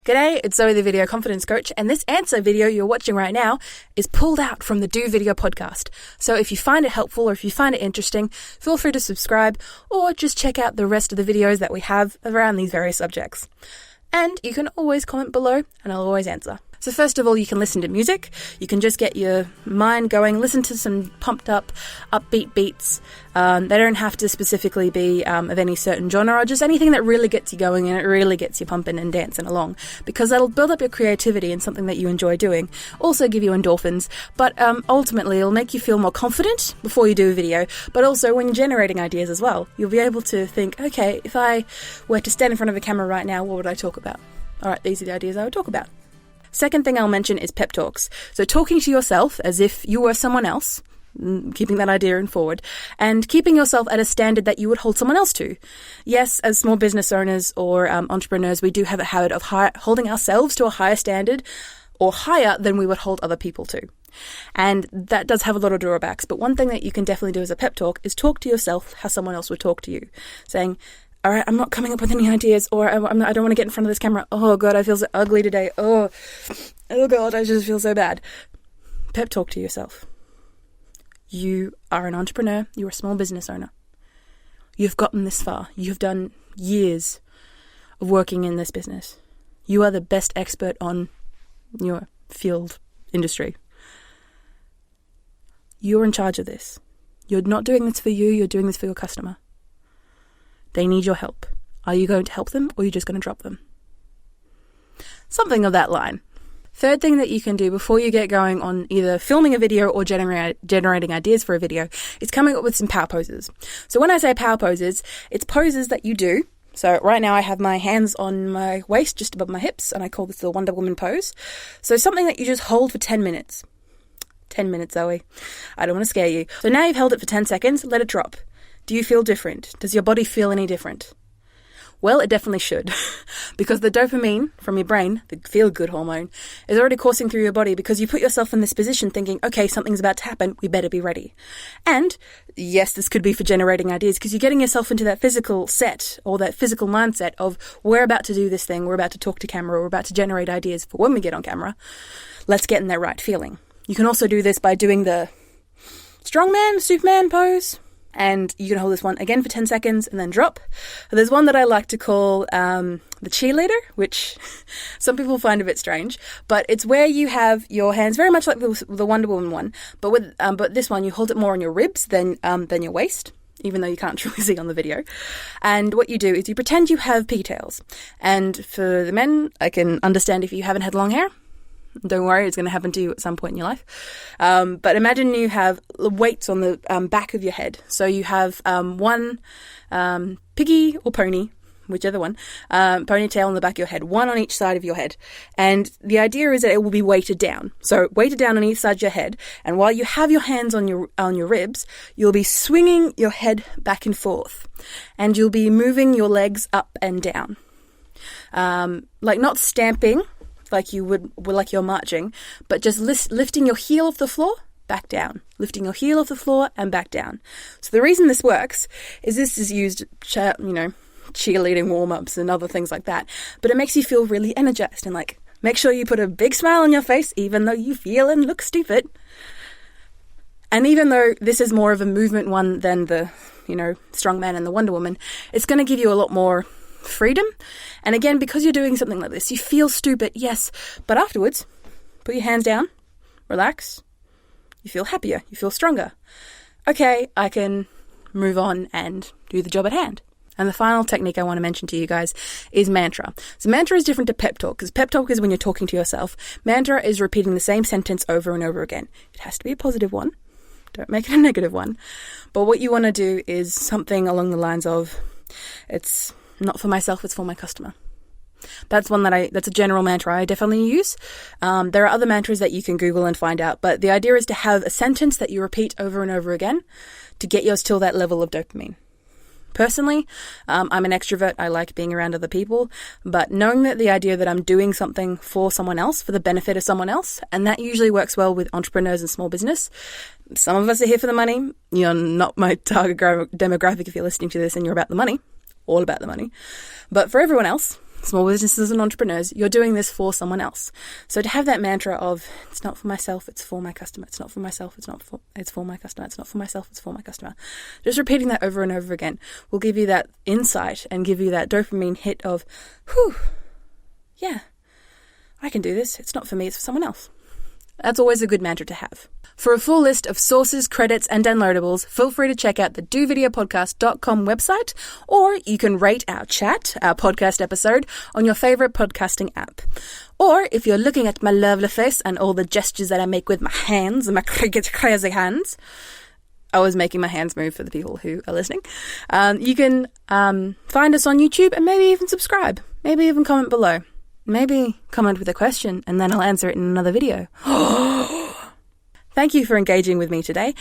G'day, it's Zoe the Video Confidence Coach, and this answer video you're watching right now is pulled out from the Do Video podcast. So if you find it helpful or if you find it interesting, feel free to subscribe or just check out the rest of the videos that we have around these various subjects. And you can always comment below and I'll always answer. So first of all, you can listen to music. You can just get your mind going, listen to some pumped up, upbeat beats. They don't have to specifically be of any certain genre, or just anything that really gets you going and it really gets you pumping and dancing along, because that'll build up your creativity and something that you enjoy doing. Also give you endorphins, but ultimately it'll make you feel more confident before you do a video, but also when you're generating ideas as well. You'll be able to think, okay, if I were to stand in front of a camera right now, what would I talk about? All right, these are the ideas I would talk about. Second thing I'll mention is pep talks. So talking to yourself as if you were someone else, keeping that idea in forward, and keeping yourself at a standard that you would hold someone else to. Yes, as small business owners or entrepreneurs, we do have a habit of holding ourselves to a higher standard or higher than we would hold other people to. And that does have a lot of drawbacks. But one thing that you can definitely do as a pep talk is talk to yourself how someone else would talk to you, saying, all right, I'm not coming up with any ideas, or I don't want to get in front of this camera. Oh, God, I feel so ugly today. Oh, God, I just feel so bad. Pep talk to yourself. You are an entrepreneur. You're a small business owner. You've gotten this far. You've done years of working in this business. You are the best expert on your field industry. You're in charge of this. You're not doing this for you. You're doing this for your customer. They need your help. Are you going to help them, or are you just going to drop them? Something of that line. Third thing that you can do before you get going on either filming a video or generating ideas for a video is coming up with some power poses. So when I say power poses, it's poses that you do. So right now I have my hands on my waist just above my hips, and I call this the Wonder Woman pose. So something that you just hold for 10 minutes. 10 minutes, Zoe. I don't want to scare you. So now you've held it for 10 seconds, let it drop. Do you feel different? Does your body feel any different? Well, it definitely should, because the dopamine from your brain, the feel-good hormone, is already coursing through your body because you put yourself in this position thinking, okay, something's about to happen, we better be ready. And yes, this could be for generating ideas, because you're getting yourself into that physical set or that physical mindset of, we're about to do this thing, we're about to talk to camera, we're about to generate ideas for when we get on camera. Let's get in that right feeling. You can also do this by doing the strongman, Superman pose. And you can hold this one again for 10 seconds and then drop. There's one that I like to call the cheerleader, which some people find a bit strange. But it's where you have your hands very much like the Wonder Woman one. But this one, you hold it more on your ribs than your waist, even though you can't truly see on the video. And what you do is you pretend you have pigtails. And for the men, I can understand if you haven't had long hair. Don't worry, it's going to happen to you at some point in your life. But imagine you have weights on the back of your head. So you have one piggy or pony, whichever one, ponytail on the back of your head, one on each side of your head. And the idea is that it will be weighted down. So weighted down on each side of your head. And while you have your hands on your ribs, you'll be swinging your head back and forth. And you'll be moving your legs up and down. Like not stamping, like you would like you're marching, but just lifting your heel off the floor, back down. Lifting your heel off the floor and back down. So the reason this works is this is used, cheerleading warm-ups and other things like that. But it makes you feel really energized and like, make sure you put a big smile on your face, even though you feel and look stupid. And even though this is more of a movement one than the, strongman and the Wonder Woman, it's going to give you a lot more freedom. And again, because you're doing something like this, you feel stupid, yes, but afterwards, put your hands down, relax, you feel happier, you feel stronger. Okay, I can move on and do the job at hand. And the final technique I want to mention to you guys is mantra. So mantra is different to pep talk, because pep talk is when you're talking to yourself. Mantra is repeating the same sentence over and over again. It has to be a positive one. Don't make it a negative one. But what you want to do is something along the lines of, it's not for myself, it's for my customer. That's that's a general mantra I definitely use. There are other mantras that you can Google and find out, but the idea is to have a sentence that you repeat over and over again to get yours to that level of dopamine. Personally, I'm an extrovert. I like being around other people, but knowing that the idea that I'm doing something for someone else, for the benefit of someone else, and that usually works well with entrepreneurs and small business. Some of us are here for the money. You're not my target demographic if you're listening to this and you're about the money, all about the money. But for everyone else, small businesses and entrepreneurs, you're doing this for someone else. So to have that mantra of, it's not for myself, it's for my customer. It's not for myself, it's for my customer. It's not for myself, it's for my customer. Just repeating that over and over again will give you that insight and give you that dopamine hit of, whew, yeah, I can do this. It's not for me, it's for someone else. That's always a good mantra to have. For a full list of sources, credits, and downloadables, feel free to check out the dovideopodcast.com website, or you can rate our podcast episode, on your favourite podcasting app. Or if you're looking at my lovely face and all the gestures that I make with my hands and my crazy hands, I was making my hands move for the people who are listening, you can find us on YouTube and maybe even subscribe. Maybe even comment below. Maybe comment with a question and then I'll answer it in another video. Thank you for engaging with me today.